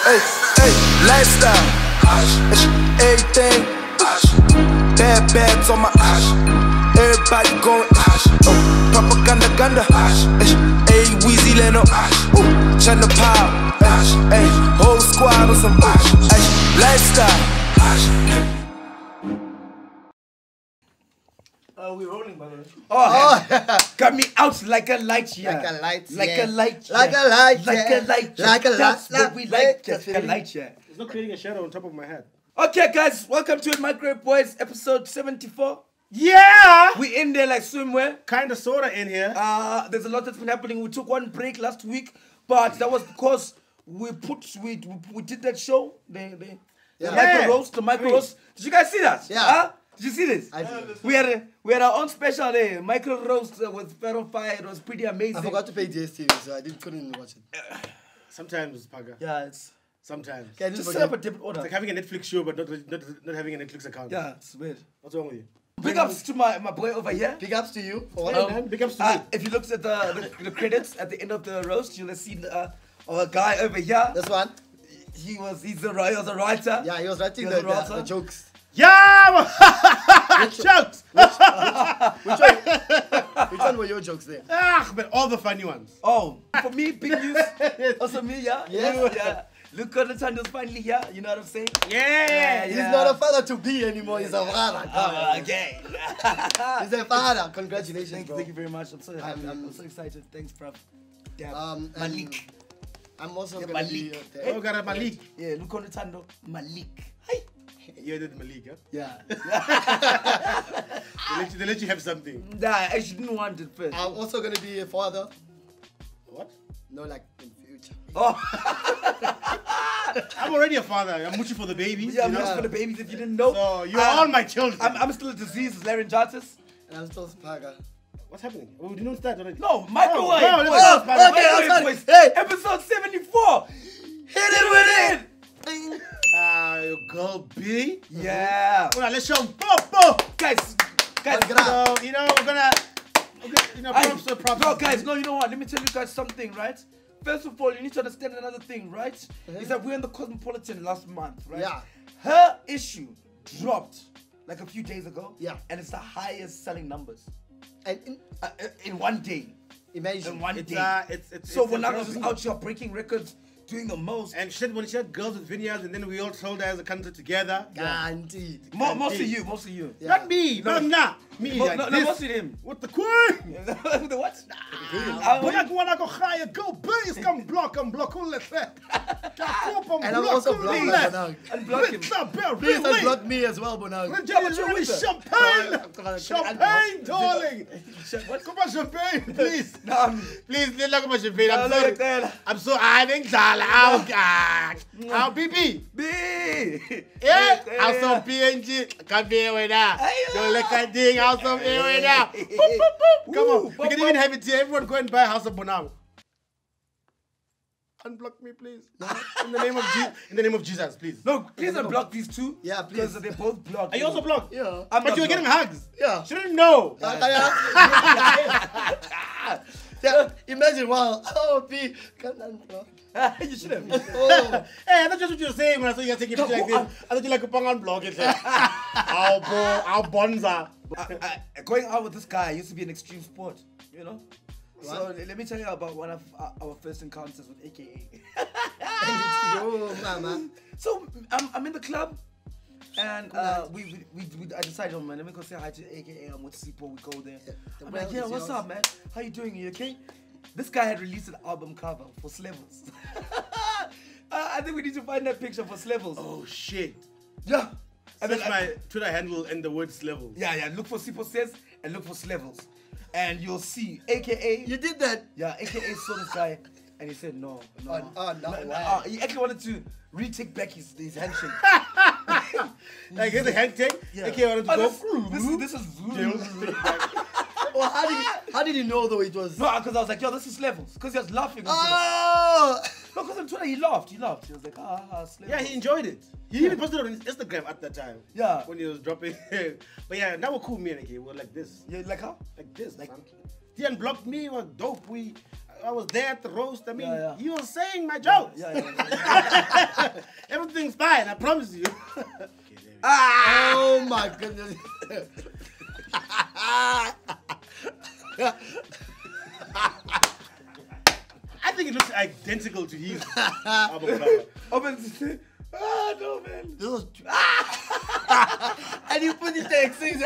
Hey, hey, lifestyle. Everything. Bad bags on my ash. Everybody going ash. Propaganda ganda. Hey, Weezy Leno. China Power. Hey, whole squad on some ash. Lifestyle. We're rolling, by the way. Oh, Got me out like a light, yeah. Like a light, like yeah. a light, Like yeah. a light, like yeah. a light, like a light. That's what we like, That's like a light, yeah. It's not creating a shadow on top of my head. Okay, guys, welcome to MicroWave Boys, episode 74. Yeah! We in there like swimwear. Kind of, sort of in here. There's a lot that's been happening. We took one break last week, but that was because we did that show. The micro roast. Did you guys see that? Yeah. Huh? Did you see this? I did. We had our own special there, micro roast with Pharaoh Fire. It was pretty amazing. I forgot to pay DSTV, so I couldn't watch it. Sometimes, Paga. Yeah, it's Sometimes. Okay, just set up a different It's order. like having a Netflix show, but not having a Netflix account. Yeah, it's weird. What's wrong with you? Big ups to my boy over here. Big ups to you. For Hey, man, big ups to me. If you looked at the credits at the end of the roast, you'll have seen our guy over here. this one. He was a writer. Yeah, he was writing He was the a writer. jokes. Yeah! Jokes! Which one were your jokes there? But all the funny ones. Oh, for me, big news. Also me, yeah. Yes. Yeah. Look, Tando's finally here. You know what I'm saying? Yeah! He's not a father to be anymore. He's a father. Okay. He's a father. Congratulations, bro. Thank you very much. I'm so happy. I'm- I'm so excited. Thanks, bruv. Yeah. And Malik. I'm also Yeah, gonna be Malik. there. Oh, got a Malik. Yeah, look Tando. Malik. Hi. You did Malik, huh? Yeah. They let you have something. Nah, I actually didn't want it first. I'm also gonna be a father. What? No, like in future. Oh. I'm already a father. I'm mooching for the babies. Yeah, I'm you know? just for the babies if you didn't know. So you're all my children. I'm still a disease, laryngitis. And I'm still Spaga. What's happening? Oh, we didn't start already. No, microwave. no, Boys. let's go. Microwave Okay, I'm boys. sorry. Hey. Episode 74. Hit it with it. Your girl B. Yeah. Well, let's show them. Boom. Guys. So, you know, we're gonna props to props. No, guys, no, you know what? Let me tell you guys something, right? First of all, you need to understand another thing, right? Is that we're in the Cosmopolitan last month, right? Yeah. Her issue dropped like a few days ago. Yeah. And it's the highest selling numbers And in one day. imagine. In one It's day. it's So it's when I girls was with- out here breaking records, doing the most. and she said when she had girls with vineyards, and then we all sold her as a country together. Guaranteed. Most of you. Yeah. Not me, no, nah. Me, like No, this. most of him. With the queen. The what? But I wanna go higher, go base, come block, all the And I'm also blocking Bonang. Unblock him. Please unblock me as well, Bonang. Champagne, darling. What? Come on, champagne, please. No, Please, let's talk about champagne. I'm no, sorry. look there. I'm so I think I'll BB. B. Yeah, I'm so PNG. Come here with that. Don't look at thing. I'm so here with that. Come on, we can even have it here. Everyone go and buy a house of Bonang. Unblock me, please. In the name of Jesus, please. No, please unblock these two. Yeah, please. Because they're both blocked. Are you also blocked? Yeah. I'm But not you were getting blocked. hugs. Yeah. Shouldn't know. Yeah, imagine, wow. Oh, B. Can't unblock. You should have. Oh. Hey, that's just what you were saying when I saw you taking a picture like this. I thought you like a pang unblock it. Our bonza. Going out with this guy used to be an extreme sport, you know? So let me tell you about one of our first encounters with AKA. Yo, mama. So I'm in the club, and I decided, oh man, let me go say hi to AKA. I'm with Sipo. We go there. I'm like, yeah, what's up, man? How you doing? You okay? This guy had released an album cover for Slevels. I think we need to find that picture for Slevels. Oh shit. Yeah. And That's then my Twitter handle and the word level. yeah. Look for Sipo Says and look for Slevels, and you'll see AKA. You did that. Yeah, AKA saw this guy, and he said no. No, No, he actually wanted to retake back his handshake. Like here's a handshake. Yeah. Okay, I wanted to go. This is Well, how did you know though it was? No, because I was like, yo, this is Levels. Because he was laughing. On Twitter. Oh! No, because on Twitter he laughed. He was like, Slevels. Yeah, he enjoyed it. He even posted it on his Instagram at that time. Yeah. When he was dropping. But yeah, that was cool, me and okay. We're like this. Yeah, like how? Like this. Like he unblocked me. It was dope. We I was there at the roast. I mean, Yeah. he was saying my jokes. Yeah. Everything's fine, I promise you. Oh my goodness. I think it looks identical to his album cover. Oh no, man. This was and you put it there, things.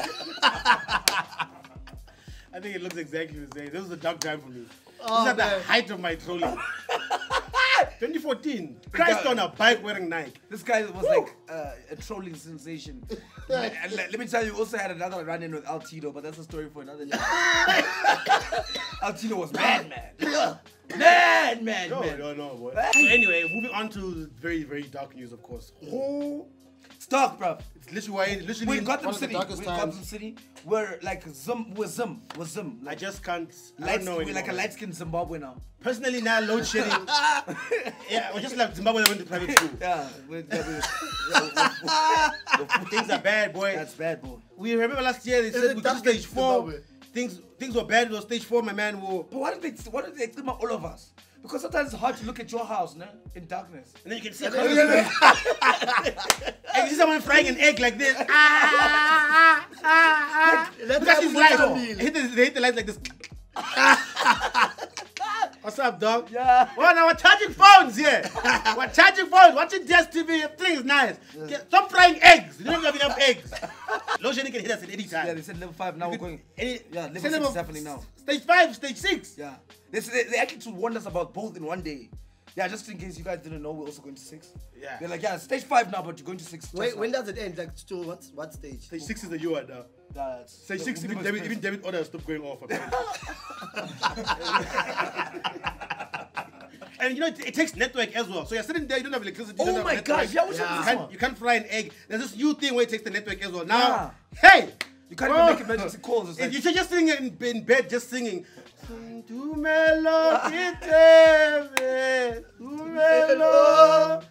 I think it looks exactly the same. This was a dark time for me. Oh, this is at man. the height of my trolling. 2014. Christ on a bike wearing Nike. This guy was like a trolling sensation. And let me tell you, also had another run-in with Altino, but that's a story for another day. Altino was mad. No, boy. So anyway, moving on to very, very dark news, of course. Stop, bruv. It's literally We got one of the darkest times. City. We're like Zim. I Like, just can't. I don't know we're like a anymore. light-skinned Zimbabwe now. Personally, now load shedding. Yeah, we're just like Zimbabwe that went to private school. Yeah. Things are bad, boy. That's bad, boy. We remember last year they said it we got to dark in stage 4. Zimbabwe? Things were bad. It was stage 4. My man will. But why did they think about all of us? Because sometimes it's hard to look at your house, no? In darkness. And then you can see. And And you see someone frying an egg like this. That's Look at his lights. how They hit the lights like this. What's up, dog? Yeah. Well, now we're charging phones here. We're charging phones, watching DSTV. Everything's nice. Stop frying eggs. You don't have enough eggs. Low shedding can hit us at any time. Yeah, they said level 5, now we're going. Level Say 6 is happening now. Stage 5, stage 6. Yeah. They actually warned us about both in one day. Yeah, just in case you guys didn't know, we're also going to 6. Yeah. They're like, yeah, stage 5 now, but you're going to 6. Wait, when does it end? Like, still, what stage? Stage 6 is the you are now. Stage 6, even David Order stopped going off. And you know, it takes network as well. So you're sitting there, you don't have electricity. You don't Oh have my network. gosh, yeah, what's up with this one? You can't fry an egg. There's this new thing where it takes the network as well. Now, hey! You can't even make emergency calls. It's If like, you're just sitting in bed, just singing. Tumelo kitebe, tumelo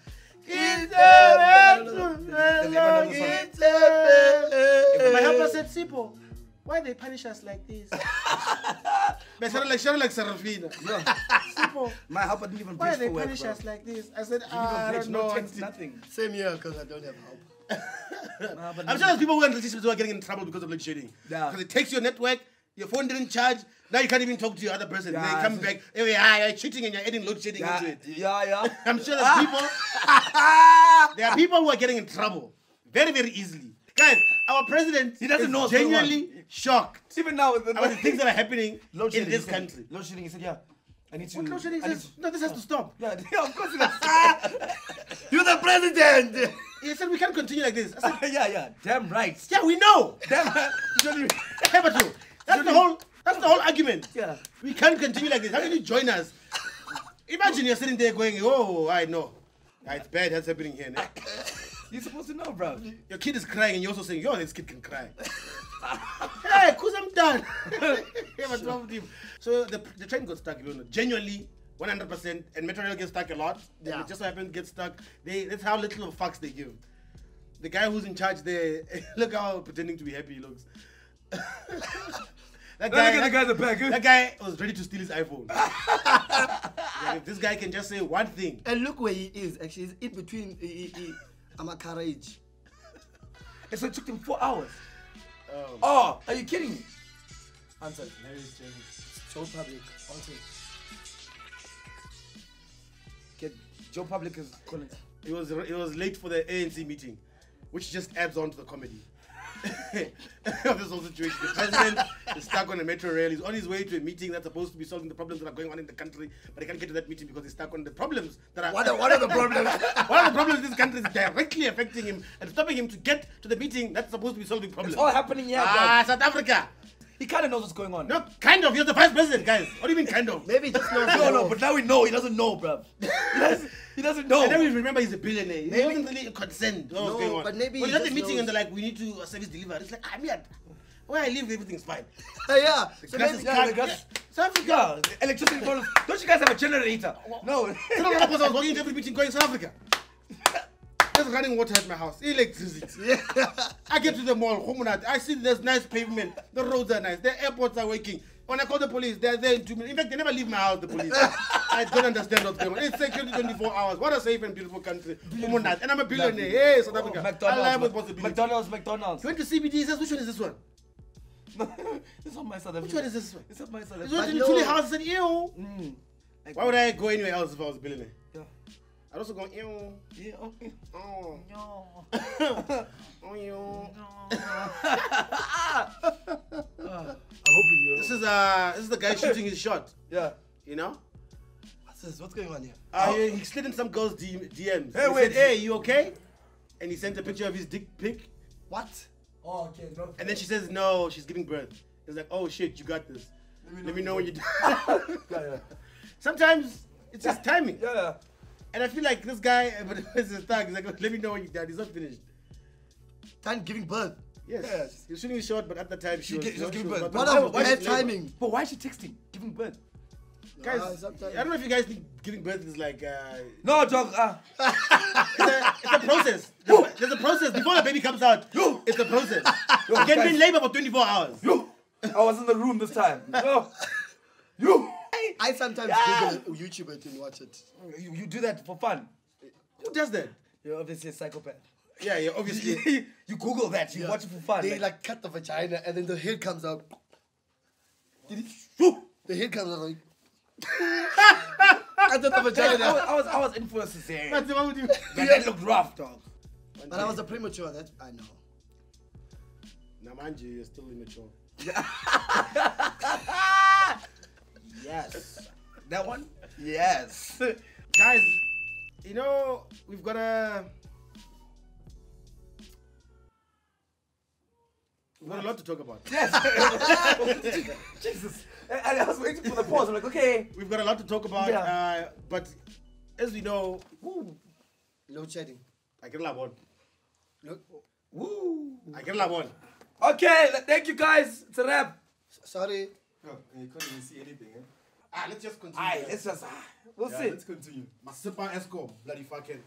kitebe, tumelo kitebe. My helper said, Sipo, why they punish us like this? But I sounded like Serafina. Sipo, my helper didn't even why pitch they for work, punish bro. us like this? I said, He I didn't don't no know. text, nothing. Same here, because I don't have help. I'm sure there's people who are in relationships who are getting in trouble because of load shedding. Yeah. Because it takes your network, your phone didn't charge, now you can't even talk to your other person. Yeah, They come back, hey, you're cheating and you're adding load shedding into it. Yeah. I'm sure there's people. There are people who are getting in trouble very, very easily. Guys, our president He doesn't is know what's going on. genuinely shocked Even now, with about the things that are happening load in shedding, this he said- country. Load shedding, he said, yeah. I need to. What load shedding I need says, no, this has to stop. Yeah, of course it does. You're the president! He said, we can't continue like this. I said, Yeah. Damn right. yeah, we know. Damn right. You don't even- Hey, but you, that's the whole argument. Yeah. We can't continue like this. How can you join us? Imagine you're sitting there going, oh, I know. It's bad. That's happening here. Nah. You're supposed to know, bro. Your kid is crying and you're also saying, yo, this kid can cry. Hey, cause I'm done. Yeah, what's wrong with you? So the train got stuck, you know, genuinely 100%, and Metro Rail gets stuck a lot. Yeah. And it just so happens to get stuck. That's how little of fucks they give. The guy who's in charge there, look how pretending to be happy he looks. That Look at the guy in the back. That guy was ready to steal his iPhone. Like, if this guy can just say one thing. And look where he is, actually. He's in between Amakarage. And so it took him 4 hours. Oh, are you kidding me? Answer. Joe Public. Answer. Okay, Joe Public is calling. He was late for the ANC meeting, which just adds on to the comedy of this whole situation. The president is stuck on a metro rail. He's on his way to a meeting that's supposed to be solving the problems that are going on in the country, but he can't get to that meeting because he's stuck on the problems that are. What are the problems? One of the problems in this country is directly affecting him and stopping him to get to the meeting that's supposed to be solving problems. It's all happening here, South Africa. He kind of knows what's going on. No, kind of. You're the vice president, guys. What do you mean, kind of? Maybe he just knows. No, but now we know. He doesn't know, bruv. He doesn't know. And then we remember he's a billionaire. He wasn't really concerned what was going on. but maybe when he you're at the just meeting knows. and they're like, we need to service deliver. It's like, where I live, everything's fine. Yeah. So gas maybe, is Yeah, the gas. South Africa. Yeah, electricity problems. Don't you guys have a generator? No. Cyril Ramaphosa was walking into every meeting going, South Africa. There's running water at my house. Electricity. I get to the mall, I see there's nice pavement. The roads are nice. The airports are working. When I call the police, they're there in 2 minutes. In fact, they never leave my house, the police. I don't understand what's going on. It's security 24 hours. What a safe and beautiful country. And I'm a billionaire. Hey, South Africa. McDonald's. You went to CBD, he says, which one is this one? It's not my South Africa. Which one is this one? It's not my South It's Africa. not in the Tuli house. I said, ew. Why would I go anywhere else if I was a billionaire? Yeah. I'd also go, ew. Yeah. Okay. Oh. No. Oh, ew. I hope you. This is the guy shooting his shot. Yeah. You know? What's this? What's going on here? He slid in some girl's DMs. Hey, He wait. said, hey, you okay? And he sent a picture of his dick pic. What? Oh, okay. No. And then she says, no, she's giving birth. He's like, oh shit, you got this. Let me know when you do. Yeah. Sometimes it's just timing. Yeah. And I feel like this guy, but it's his tag. He's like, let me know when you done. He's not finished. Time giving birth. Yes. He was shooting his shot, but at the time she was giving birth. not- What not- of not- bad labor. timing? But why is she texting? Giving birth? Guys, sometimes. I don't know if you guys think giving birth is like No, dog. it's a process. There's a process before the baby comes out. It's a process. You can be in labor for 24 hours. I was in the room this time. You. I sometimes Google YouTube it and watch it. You do that for fun. Who does that? You're obviously a psychopath. Yeah, obviously. You Google that. You watch it for fun. They like cut the vagina and then the head comes out. The head comes out like. Under the vagina. I was in for a cesarean. That's the one with you. But that looked rough, dog. But I was a premature. That I know. Namanji, you're still immature. Yes. That one? Yes. Guys, you know, we've got a lot to talk about. Yes. Jesus. And I was waiting for the pause. I'm like, okay. We've got a lot to talk about, Yeah. but as we know, Load shedding. I get a lot. Woo. I get a lot. Okay, thank you guys. It's a wrap. Sorry. Oh, you couldn't even see anything, eh? Let's just continue. Aye, let's just. We'll Yeah, see. let's continue. Masipa Escom, bloody fucking.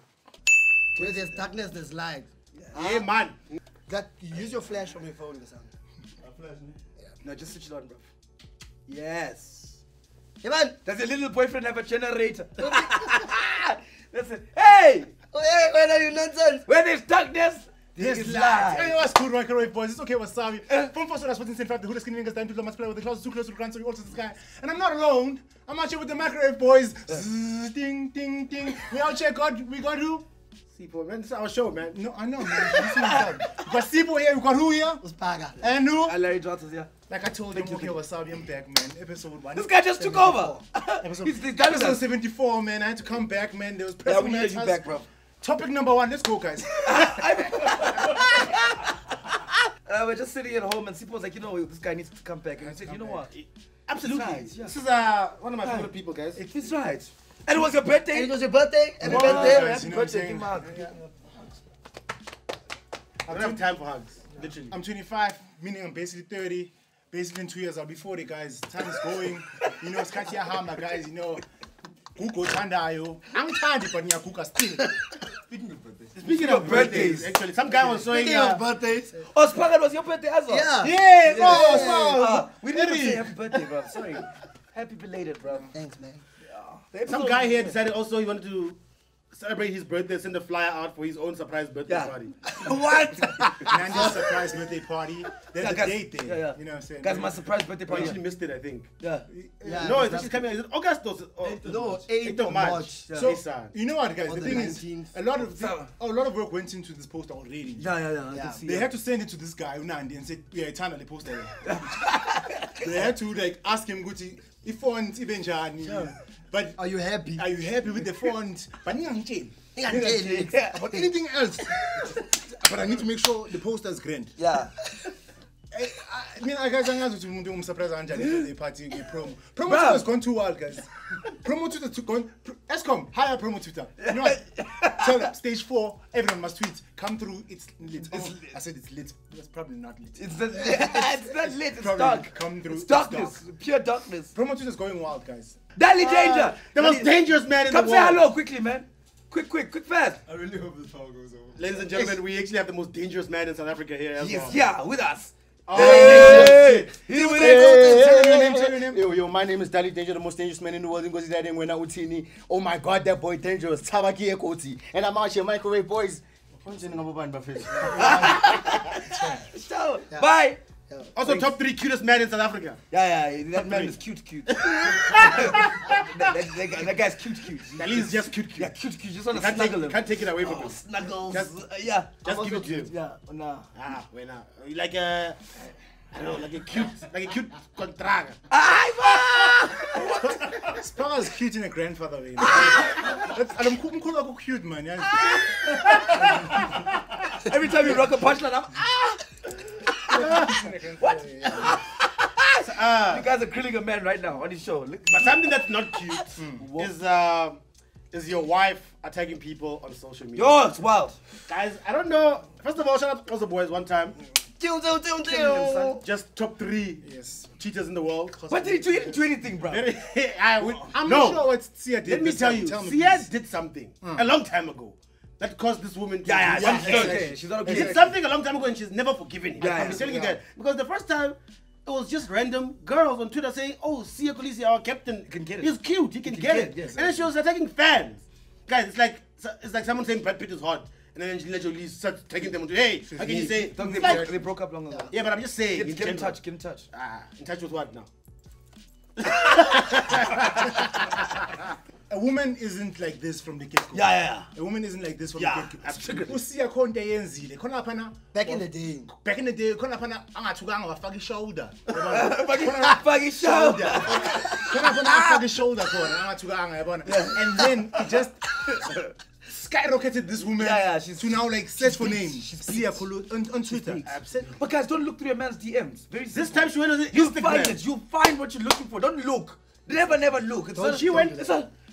Where there's darkness, there's light. Yeah, man. That use your flash on your phone, the sound. A flash, No, just switch it on, bro. Yes. Hey man. Does your little boyfriend have a generator? That's it. Hey! Oh, hey, where are you nonsense? Where there's darkness, there's Hey, light. what's good, MicroWave boys? It's okay, Wasabi. From first that's what's in fact the hood skinny niggas down to the must play with the clouds too close to the ground, so we also the sky. And I'm not alone. I'm out here with the MicroWave boys. Zzz, ding, ding, ding. We out here, we got who? Sipo, man. This is our show, man. No, I know, man. Listen up. We got Sipo here, we got who here? What's Paga? And who? Larry Johnson, yeah. Like I told you, okay, Wasabi, I'm back, man. Episode 1. This guy just took over. Episode, He's done with episode us. 74, man. I had to come back, man. There was Yeah, pressing we needed you matters. back, bro. Topic number 1. Let's go, guys. We're just sitting at home and Sipo's like, you know, this guy needs to come back. And I said, you know what? Absolutely. Right, yeah. This is one of my favorite people, guys. It's right. And it was your birthday. And it was your birthday? Happy Wow, birthday. happy you know what I'm birthday. saying? Give him a hug. I don't have time for hugs. Literally. I'm 25, meaning I'm basically 30. Basically in 2 years I'll be 40, guys. Time is going. You know, skati yahamba, guys. You know, kuko thandayo. Angithandi but ngiyaguga still. Speaking of birthdays. Speaking of birthdays, actually, some guy was showing. Speaking of birthdays. Oh, Spagan was your birthday as well? Yeah. Yeah, Oh, we didn't say happy birthday, bro. Sorry. Happy belated, bro. Thanks, man. Some guy here decided also he wanted to celebrate his birthday, send a flyer out for his own surprise birthday Yeah. party. What? Nandy's surprise birthday party. There's a guys, date there. yeah, yeah. You know what I'm saying? Guys, my surprise birthday I party. actually missed it, I think. Yeah. Yeah, No, it's it's actually coming. Is it August or? No, 8th 8th of of March. March. Yeah. So, Yes, sir. you know what, guys? On The the thing is, 19th. a lot of work went into this poster already. Yeah. I Yeah. can see They that. had to send it to this guy, Unandi, and said, yeah, it's on the poster. They had to like ask him, Guti, if font even jani. But Are you happy? are you happy with the font? But Ngangitsheli. about anything else. But I need to make sure the poster is grand. Yeah. I mean, I guys, I'm going to surprise Andrei party promo. Promo Bruh. Twitter has gone too wild, guys. Promo Twitter to gone. Escom, hire promo Twitter. You know what? Tell them, stage 4, everyone must tweet. Come through, it's lit. I said it's lit. It's probably not lit. It's not lit. It's Probably dark. come through, It's it's darkness. dark. Pure darkness. Promo Twitter is going wild, guys. Dali Danger. The most dangerous man in the Come world. say hello quickly, man. Quick, fast. I really hope this power goes over. Ladies and gentlemen, we actually have the most dangerous man in South Africa here as He's well. here with us. Hey, he with it. Tell your name. Yo, my name is Dali Danger, the most dangerous man in the world. Because that when I utini. Oh my God, that boy dangerous. Tabaki Ekoti. And I'm out here, MicroWave boys. Bye. Also, top 3 cutest men in South Africa. Yeah, that man is cute. that guy's cute. At least just cute. Yeah, cute. Just want to Can't snuggle him. can't take it away from him. Snuggles. Just give it to him. Yeah, nah. When like a, I don't know, like a cute contraga. Spara is cute in a grandfather way. I'm cute, man. Yeah. Every time you rock a punchline, I'm what? You guys are grilling a man right now on his show. But something that's not cute is your wife attacking people on social media. Yo, it's wild. Guys, I don't know. First of all, shout out to the boys one time. Just top 3 cheaters in the world. What did he do? He didn't do anything, bro. I'm not sure what Sia did. Let me tell you, Sia did something a long time ago that caused this woman to She's not okay. She did something a long time ago and she's never forgiven him. I'm telling you guys. Because the first time, it was just random girls on Twitter saying, oh, Sia Kolisi, our captain, can get it. He's cute, he can get it. Yes, and then she was attacking fans. Guys, it's like someone saying Brad Pitt is hot. And then Angelina Jolie starts taking them to, hey, how can you say? They broke up long ago. Yeah, but I'm just saying. Get in touch. In touch with what now? A woman isn't like this from the get-go. Yeah. A woman isn't like this from the get-go. Absolutely. Usiya khona yenzile. Khona phana Back in the day. khona phana angathukanga wafaka ishoulder. Fuck his shoulder. Khona phana afaka ishoulder khona angathukanga yabona. And then it just skyrocketed this woman she's to now like search for names. Sia on Twitter. But guys, don't look through a man's DMs. This time she went on You'll Instagram. find it. You'll find what you're looking for. Don't look. Never look. It's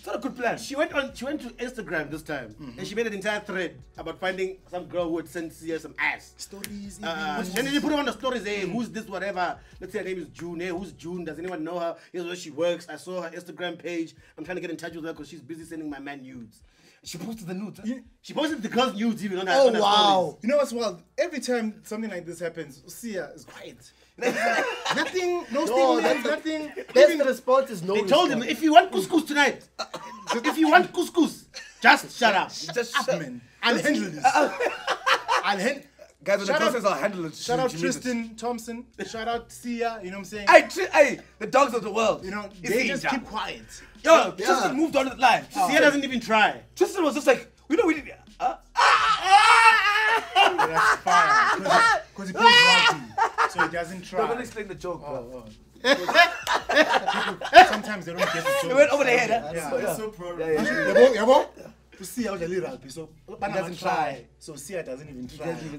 not a good plan. She went to Instagram this time and she made an entire thread about finding some girl who had sent Sia some ass. Stories. And then she put it on the stories, hey, who's this, whatever. Let's say her name is June. Hey, who's June? Does anyone know her? Here's where she works. I saw her Instagram page. I'm trying to get in touch with her because she's busy sending my man nudes. She posted the nudes. She posted the girl's nudes even on her, Oh, on her wow. stories. You know what's wild? Every time something like this happens, Sia is quiet. Nothing, no statement, nothing. That's the response is no. They told him, if you want couscous tonight, just shut up. Just shut up. Man, I'll handle this. I'll handle. Guys, in the process, I'll handle it. Shout out Tristan Thompson. Shout out Sia. You know what I'm saying? Hey, the dogs of the world. You know, they just keep quiet. Yo, Tristan moved on to the line. Sia doesn't even try. Tristan was just like, we did. That's fire. Because he plays rugby, so he doesn't try. Don't explain the joke, bro. Sometimes they don't get the joke. It went over the head, huh? Yeah. So proud. Yeah. To see how the little rugby, so he doesn't try. So Sia doesn't even try. He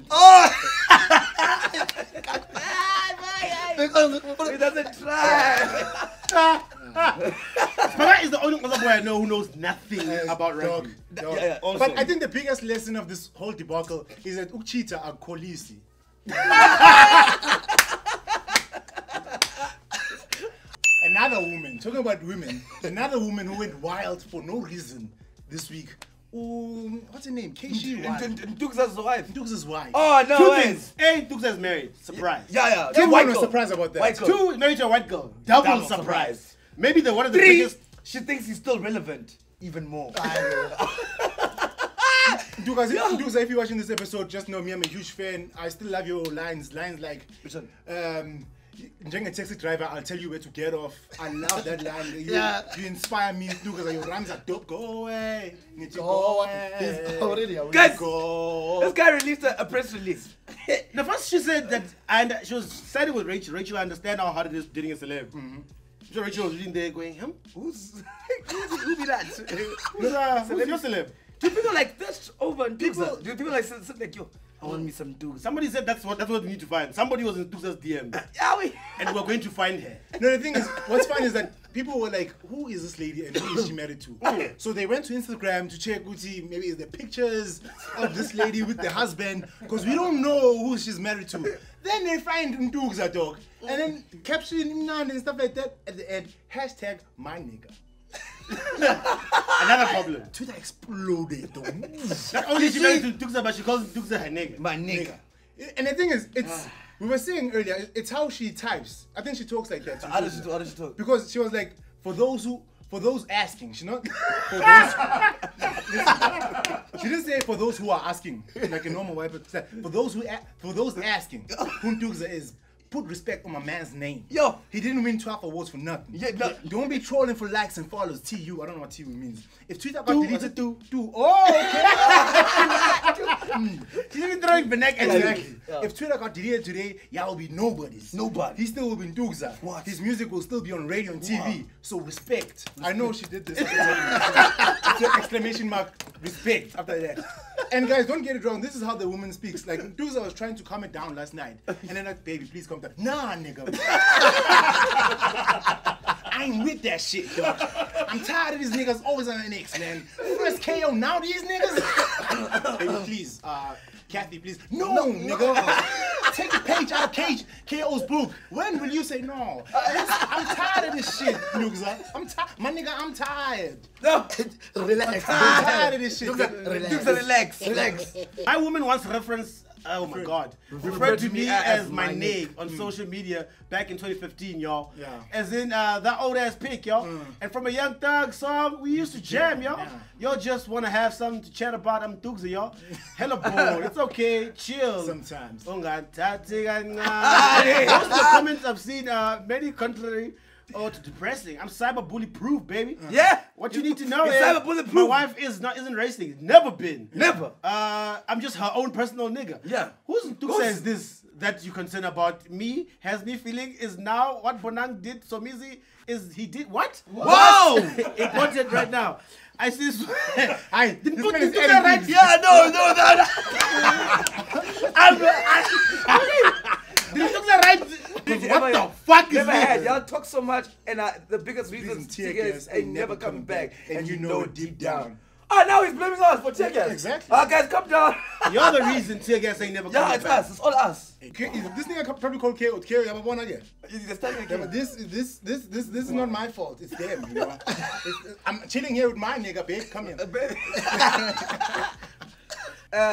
doesn't try. Spara is the only other boy I know who knows nothing about rugby. Yeah. Also. But I think the biggest lesson of this whole debacle is that Uchita are Kolisi. Another woman, talking about women, another woman who went wild for no reason this week. What's her name? Ntukza's wife. Ntukza's wife. Oh, no Two way. things. A, Ntukza is married. Surprise. Yeah. Everyone was surprised about that. White girl. 2, married to a white girl. Double surprise. surprise. Maybe one of the 3, biggest. she thinks he's still relevant. Even more. Ntukza, if you're watching this episode, just know me, I'm a huge fan. I still love your lines. Lines like, Which one? During a taxi driver, I'll tell you where to get off. I love that line. You inspire me, Ntukza. Your rhymes are dope. Go away. Go away. Already. Guys, Go. this guy released a press release. The first she said that, and she was siding with Rachel. Rachel, I understand how hard it is dating a celeb. So Rachel was reading there going, who be that? Who's your celeb? Do people like this over Ntukza? Do people like sit like, yo, I want me some dudes? Somebody said that's what we need to find. Somebody was in Ntukza's DM. And we're going to find her. No, the thing is, what's fun is that people were like, who is this lady and who is she married to? So they went to Instagram to check Uti, maybe is there pictures of this lady with the husband, because we don't know who she's married to. Then they find Ntukza, dog, and then caption and stuff like that at the end, hashtag my nigga. Another problem. Twitter exploded, though. Not only is she married to Ntukza, but she calls Ntukza her nigga. My nigga. And the thing is, it's we were saying earlier, it's how she types. I think she talks like that. How does she talk? Because she was like, for those asking, she not. For those, she didn't say for those who are asking, like a normal white person. She said, for those asking, who Ntukza is. Put respect on my man's name. Yo, he didn't win 12 awards for nothing. Yeah, no. Don't be trolling for likes and follows. TU, I don't know what TU means. If Twitter got deleted, oh, okay. She's even throwing vernac exactly. Yeah. If Twitter got deleted today, y'all will be nobodies. Nobody. He still will be Ntukza. What? His music will still be on radio and TV. So respect. I know she did this. Exclamation mark. Respect after that. And guys, don't get it wrong. This is how the woman speaks. Like Ntukza was trying to calm it down last night, and then like, baby, please calm down. Nah, nigga. I ain't with that shit, dog. I'm tired of these niggas always on the next, man. First KO, now these niggas. Baby, please, Kathy, please. No, nigga. Take the page out of KO's book. When will you say no? I'm tired of this shit, Ntukza. My nigga, I'm tired. No. Relax. I'm tired of this shit. Relax. My woman once referenced, oh my God, referred to me as my name on social media back in 2015, y'all. Yeah. As in that old ass pic, y'all. And from a Young Thug song, we used to jam, y'all. Yeah. Y'all just want to have something to chat about. I'm Ntukza, y'all. Hella bored. It's okay. Chill. Sometimes. Most of the comments I've seen many contrary or to depressing. I'm cyberbully proof, baby. Yeah. What you need to know It's is cyberbully my proof. wife isn't racing. Never been. Never. I'm just her own personal nigga. Yeah. Who's Ntukza is this that you concern about me? Has me feeling is now what Bonang did. So Mizi is he did what? Whoa! Important right now. I see. Aye, Did this put man is Ntukza editing. right? Yeah, no. Did Ntukza right? What the fuck is Never had. this? Y'all talk so much, and the biggest reason Reason tear tear gas gas ain't never coming back, and you know it deep down. down. Oh, now he's blaming us for tear gas. Exactly. Guys, come down. You're the reason tear gas ain't never Yeah, coming it's back. us. It's all us. This nigga probably called KO. KO, you have a one again. It's standing Yeah, but this is not my fault. It's them, you know. I'm chilling here with my nigga, babe. Come here.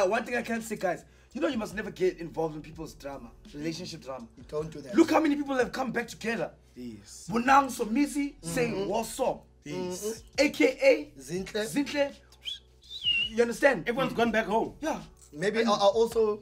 One thing I can say, guys, you know you must never get involved in people's drama, relationship drama. Don't do that. Look how many people have come back together. Yes. Bonang Somizi saying Wasabi, Yes. aka Zintle. Zintle. You understand? Everyone's gone back home. Yeah. Maybe I'll also.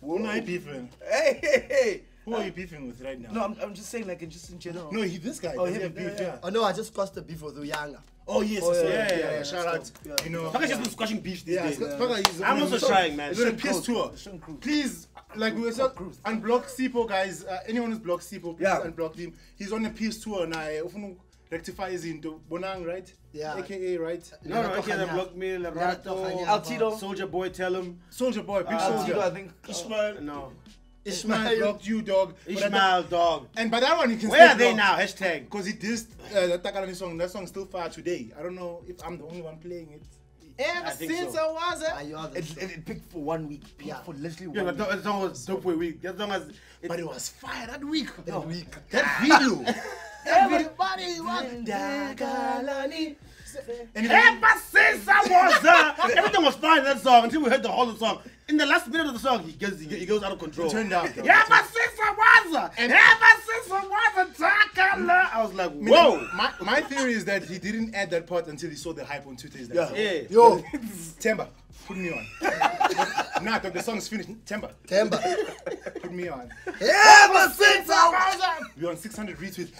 Who are you beefing? Hey. Who are you beefing with right now? No, I'm just saying, like, just in general. No, this guy. Oh, does he him, have beef, yeah. Oh no, I just crossed the beef with Uyanga. Oh yes, Oh, yeah. Shout out, Yeah. you know. Fuck, just been squashing beef these days. He's I'm also trying, man. He's on a peace tour. Shouldn't cruise. Please, like we were saying, unblock Sipo, guys. Anyone who's blocked Sipo, please unblock him. He's on a peace tour and I often rectify his into Bonang, right? Yeah. AKA, right? No, okay, they blocked me, Lerato, Altido. Soldier Boy, tell him. Soldier Boy, big Altido, soldier. I think. Ishmael. No. Ishmael blocked you, dog. Ishmael, dog. And by that one, you can Where are they now? Hashtag. Because he dissed the Takalani song. That song's still fire today. I don't know if I'm the only one playing it. Ever think since so. I was It picked for 1 week. Yeah. For literally Yeah, 1 but week. that song was dope for a week. As long as But it was fire that week. That week. That video. Everybody was Takalani. ever since I was everything was fine in that song until we heard the whole of the song. In the last minute of the song, he goes out of control. Turned out. Ever since I was Takala, I was like, whoa. My theory is that he didn't add that part until he saw the hype on Twitter. He's like, Yeah. Yo, Temba, put me on. Nah, dog, the song's finished. Temba, Temba. put me on. Ever since I was. We're on 600 retweets.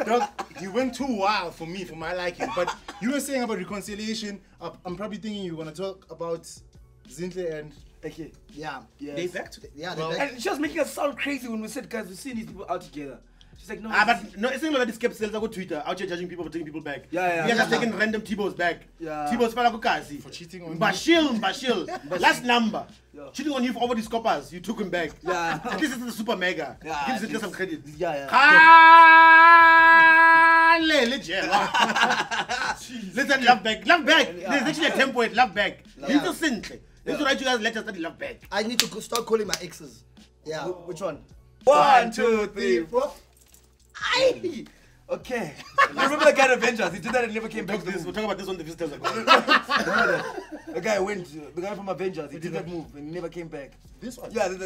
Dog, you went too wild for me, for my liking. But you were saying about reconciliation. I'm probably thinking you're gonna talk about Zintle and. Okay. Yeah. They back to. Yeah, Well, they And she was making us sound crazy when we said, guys, we've seen these people out together. She's like, no. But no, it's not like this kept sales on Twitter, out here judging people for taking people back. Yeah. We are just taking random T-Bows back. Yeah. T-Bows for cheating on Bashil. Last number. Yeah. Cheating on you for all these coppers, you took him back. Yeah. At least it's the super mega. Yeah, Gives at it some credit. Yeah. Listen, love back. There's actually a tempo at love back. Yeah. Little simple. Let's write you guys letters that you love back. I need to start calling my exes. Yeah. Which one? 1, 2, 3, 4. Aye. Okay. You remember the guy in Avengers? He did that and never came back. We'll talk about this when the visitors are gone. The guy went. The guy from Avengers. He did that move and he never came back. This one? Yeah. Oh,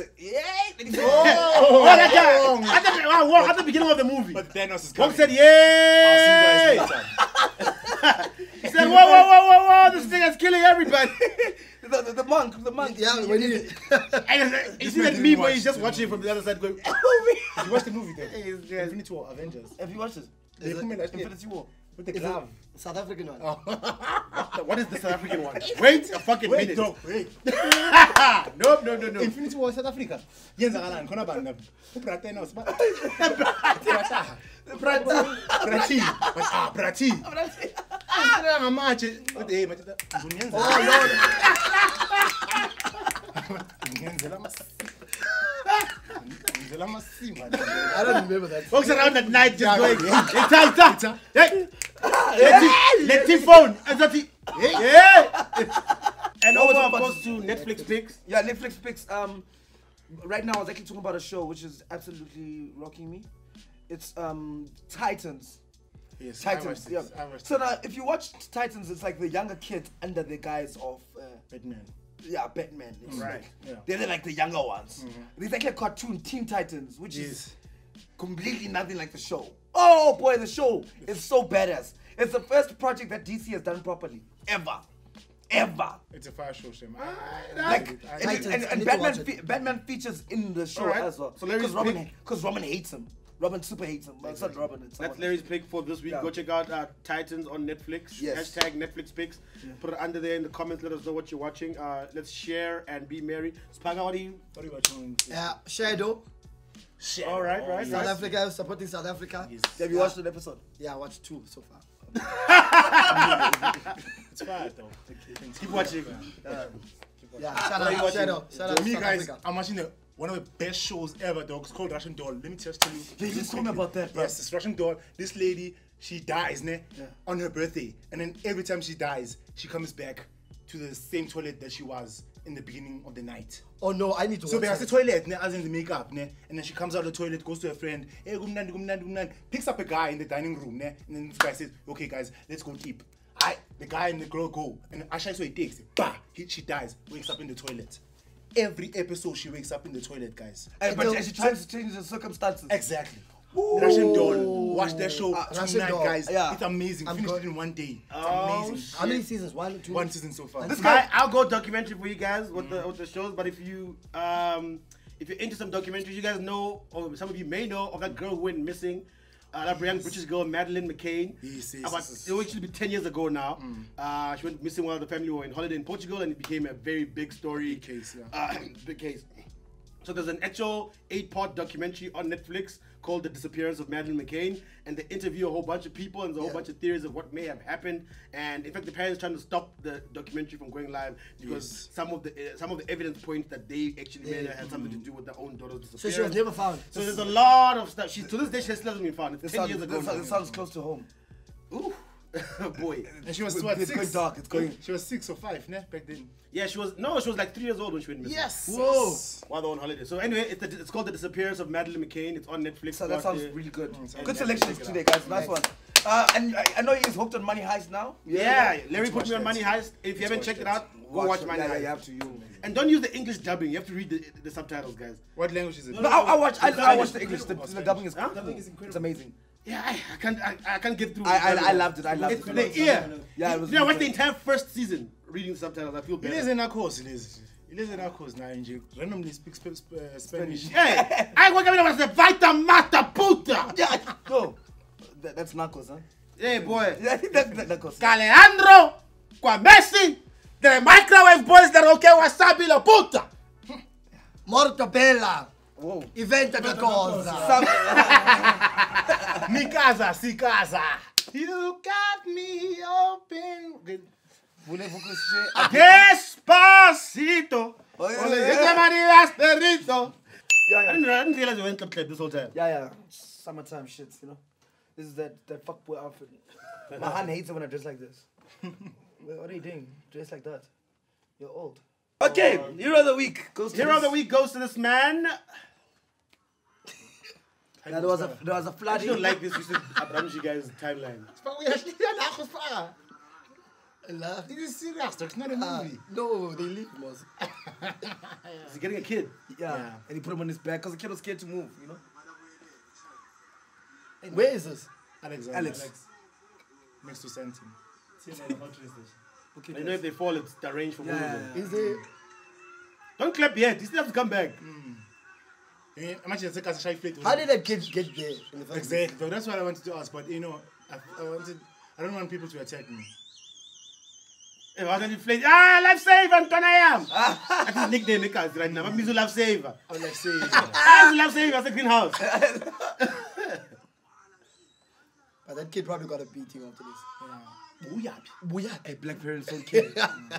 that guy. At the beginning of the movie. But Thanos is Wong coming. said, yay! I'll see you guys later. He said, whoa, this thing is killing everybody. The monk. Yeah, we need it. And you see that meme where he's just watching from the other side going, Did you watch the movie then? yeah. Infinity War, Avengers. Have you watched it? They put me like Infinity War. with the It's glove. a South African one. What is the South African one? Wait a fucking Wait, minute. dog, wait. No. Infinity War South Africa. Yenzakalani khona bani lapha? UBratenos ba. Brati. Brati. Sina ngamatshe. Uthi hey mathata. Ngiyenzela amasimba. I don't remember that. Walks around at night just going, hey, let him phone. And over, of course, to Netflix picks. Yeah, Netflix picks. Right now I was actually talking about a show which is absolutely rocking me. It's Titans. Yes, Titans. Yeah. So now, if you watch Titans, it's like the younger kids under the guise of Batman. yeah, Batman. It's Right. Yeah. They're like the younger ones. There's like a cartoon, Teen Titans, which Yes. is completely nothing like the show. Oh boy, the show is so badass. It's the first project that DC has done properly ever. It's a fire show, Shem. Like Titans, I and need to watch it. Batman features in the show Alright. as well. So Larry's Because Robin hates him. Robin super hates him. Well, it's not Robin. It's That's someone. Larry's pick for this week. Yeah. Go check out Titans on Netflix. Yes. Hashtag Netflix picks. Put it under there in the comments. Let us know what you're watching. Let's share and be merry. Spaga, what are you? What are you watching? Yeah, Shadow. All right. South Africa, supporting South Africa. Have you watched an episode? Yeah, I watched 2 so far. It's fire though. Keep watching. Yeah, shout out Shadow. Shout out For me, South guys, Africa. I'm watching one of the best shows ever, dog. It's called Russian Doll. Let me just tell you. You just told me about that, bro. Yes, it's Russian Doll. This lady, she dies, on her birthday, and then every time she dies, she comes back to the same toilet that she was in the beginning of the night. Oh no, I need to So watch there's the it. toilet, as in the makeup, and then she comes out of the toilet, goes to her friend, hey, gumnandi, picks up a guy in the dining room, and then this guy says, okay guys, let's go deep. The guy and the girl go, and Asha so he takes it, she dies, wakes up in the toilet. Every episode she wakes up in the toilet, guys. But she tries to change the circumstances. Exactly. Russian Doll. Watch that show Russian tonight, Doll. guys. Yeah. It's amazing. I'm Finished good. it in one day. It's Oh, amazing. How many seasons? 1 or 2? One season so far. This guy, I'll go documentary for you guys with the shows. But if you're into some documentaries, you guys know, or some of you may know, of that girl who went missing. That young British girl, Madeleine McCain. Yes. It will actually be 10 years ago now. She went missing while the family were on holiday in Portugal, and it became a very big story. Big case, yeah. Big case. So there's an actual 8-part documentary on Netflix called The Disappearance of Madeleine McCain, and they interview a whole bunch of people and there's a whole bunch of theories of what may have happened. And in fact, the parents trying to stop the documentary from going live because some of the evidence points that they actually made had something to do with their own daughter's So disappearance. she was never found. So there's a lot of stuff. To this day, she still hasn't been found. It's 10 years ago. This sounds close to home. Ooh, boy. And she was It's what, going 6? dark. It's going. She was 6 or 5, back then. Yeah, she was like 3 years old when she went missing. Yes. Whoa. While they're on holiday. So anyway, it's called The Disappearance of Madeleine McCain. It's on Netflix. So Go that out sounds there. really good. And Good selections check it today, out. guys. Nice one. And I know he's hooked on Money Heist now. Yeah, Larry put watch me on that. Money Heist. If you haven't checked it out, go watch Money Yeah, Heist. you have to. You. And don't use the English dubbing. You have to read the subtitles, guys. What language is it? No, I watch the English. The dubbing is Spanish. it's amazing. Yeah, I can't get through. I loved it. I loved It's it. the ear. Yeah, it was You know, I watched the really entire first season reading the subtitles. I feel He better. lives in our course, he lives in our course now, and he randomly speaks Spanish. Hey, I work with the Vita Mata Puta. Yeah, no. That's Narcos, huh? Hey, boy. Yeah, I think that's Narcos. Alejandro, qua Messi, the MicroWave boys that okay Wasabi la puta. Morto Bella. Whoa. Inventa qualcosa. Mi casa, si casa. You got me open. Despacito. Yeah, I didn't realize you went club this whole time. yeah. Summertime shits, you know. This is that fuckboy outfit. My hand hates it when I dress like this. What are you doing? Dress like that. You're old. Okay, Hero of the Week goes to Hero of the Week goes to this man. Yeah, there was a I flooding. don't like this recent Abramji guy's timeline. This is serious, it's not a movie. No, they leave him. Is he getting a kid? Yeah. And he put him on his back because the kid was scared to move, you know? Where is this? Alexander. Alex. Next to Sentin. Okay, You know if they fall, it's arranged for both of them. Is there? Don't clap yet. He still has to come back. Imagine the shy plate. How did that kid get there? In the first place? Exactly. That's what I wanted to ask. But you know, I don't want people to attack me. Hey, why don't you play? Lifesaver, Antonayam! That's his nickname, because right now. I'm Mizu Lifesaver. Oh, Lifesaver. Lifesaver, that's a greenhouse. But that kid probably got a beating after this. Booyah. Hey, black parents don't care.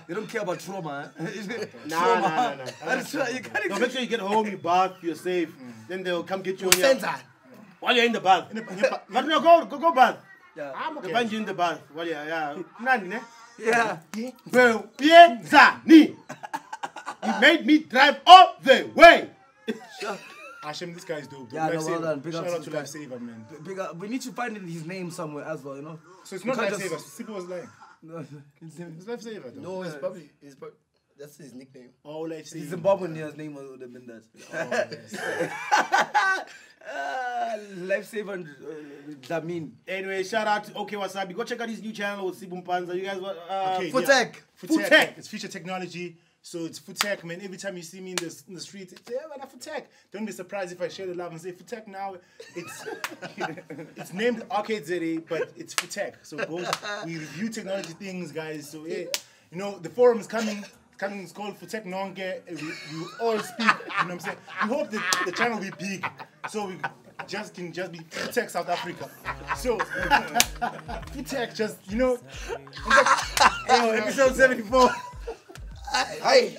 They don't care about trauma. Nah. That's right. You can't No, make sure you get home, you bath, you're safe. Then they'll come get you on Center. while you're in the bath. But no, go bath. Yeah. I'm They okay. find you in the bath while you're, Nani, ne? Yeah. Well, Zani. You made me drive all the way. Hashem, this guy is dope. Yeah, no, well done. Big up Shout to out to this guy. Lifesaver, man. We need to find his name somewhere as well, you know? So it's You not can't Lifesaver. just- Sipo was lying. No, It's Lifesaver, though. No, it's probably that's his nickname. Oh, Lifesaver. he's Zimbabwean, his name would have been that. Lifesaver and Damane. Anyway, shout out to OK Wasabi. Go check out his new channel with Sibum Panza. You guys, Okay, Foot yeah. tech. Food tech. tech. It's future technology. So it's food tech, man. Every time you see me in the street, it's man, food tech. Don't be surprised if I share the love and say food tech now. It's named Arcade Zeri, but it's food tech. So both we review technology things, guys. So yeah, you know the forum is coming. It's called Food Tech Nonke. We all speak. You know what I'm saying? We hope that the channel will be big, so we can just be Food Tech South Africa. So Food Tech just Episode 74. Hey.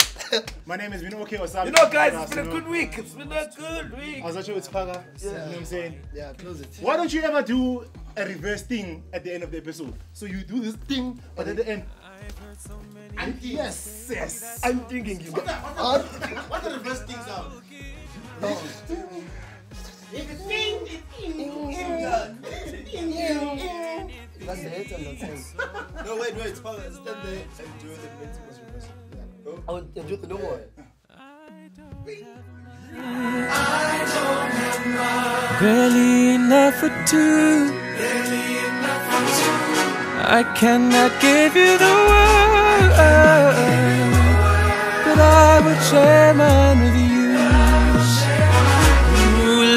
My name is OK Wasabi. You know, guys, it's been a good week. It's been a good week. I was actually with Paga. You know what I'm saying? Yeah, close it. Why don't you ever do a reverse thing at the end of the episode? So you do this thing, but at the end. Yes. I'm thinking you. what the reverse things are? That's the hit and that's No, wait. Stand there and do the Mexico's reverse. I would do the no more. Barely enough for two. I cannot give you the world, but I would share mine with you.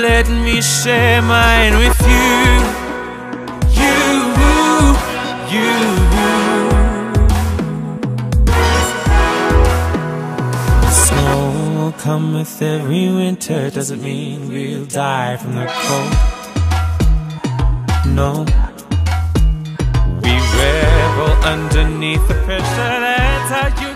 Let me share mine with you. You. Snow cometh every winter, doesn't mean we'll die from the cold. No, we revel underneath the pressure. That's how you